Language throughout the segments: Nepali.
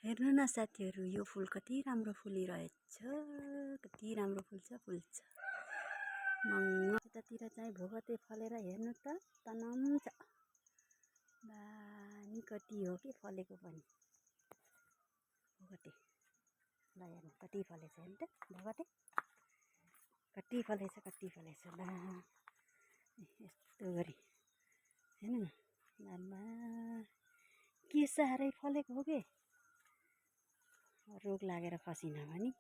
हेर्नु न साथीहरू, यो फुल कति राम्रो फुलिरहेछ, कति राम्रो फुल्छ। यतातिर चाहिँ भोगटे फलेर हेर्नु त तनम छ। दामी कति हो कि फलेको पनि भोगटे। ल हेर्नु कति फलेछ हेर्नु त भोगटे, कति फलेछ ल यस्तो गरी हेर्नु न। लाला के साह्रै फलेको हो के, रोग लागेर खसिन भने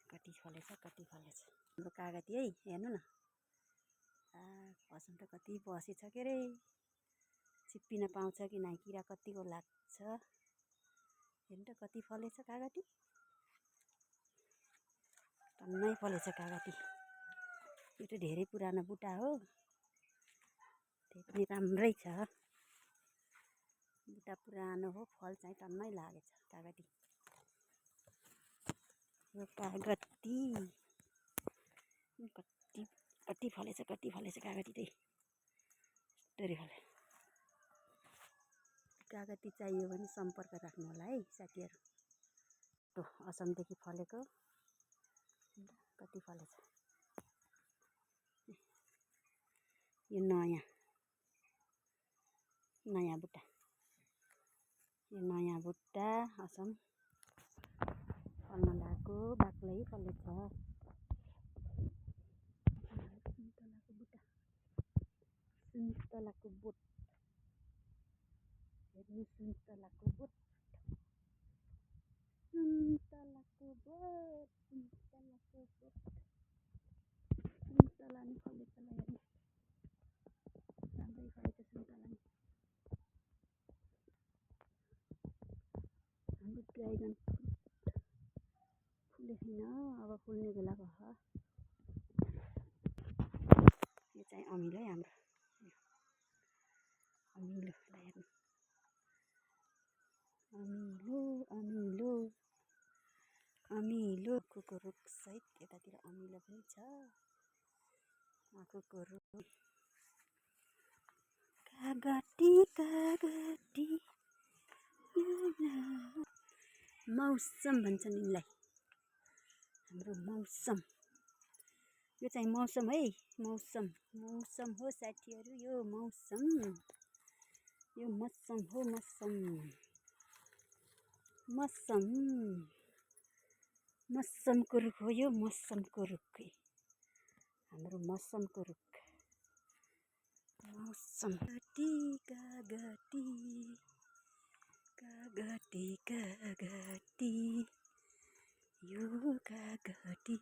कति फलेछ। हाम्रो कागती है, हेर्नु न खसौँ त कति बसेछ के रे, छिप्पिन पाउँछ कि नै, किरा कतिको लाग्छ। हेर्नु त कति फलेछ कागती, टन्नै फलेछ कागती। यो त धेरै पुरानो बुट्टा हो, त्यही पनि राम्रै छ। बुट्टा पुरानो हो, फल चाहिँ टन्नै लागेछ कागती। यो कागती कति फलेछ कागती चाहिँ यस्तरी फल्यो। कागती चाहियो भने सम्पर्क राख्नु होला है साथीहरू। असमदेखि फलेको कति फलेछ। यो नयाँ बुट्टा, यो नयाँ बुट्टा असम फल्न लागेको, बाक्लै फलेछ। सुन्तलाको बोट हेर्नु, सुन्तला नि फलेछ ल हेर्नु, राम्रै फलेछ सुन्तला नि। हाम्रो ड्राइगन फुले छैन, अब फुल्ने बेला भयो। यो चाहिँ अमिलो है हाम्रो, अमिलो ल हेर्नु, अमिलो आँखुको रुख सहित यतातिर अमिलो पनि छ। आँखुको रुख कागती मौसम भन्छन् यिनलाई, हाम्रो मौसम। यो चाहिँ मौसम है, मौसम हो साथीहरू, यो मौसम हो। मौसमको रुख हो यो, मौसमको रुख, हाम्रो मौसमको रुख। मौसम कागती यो कागती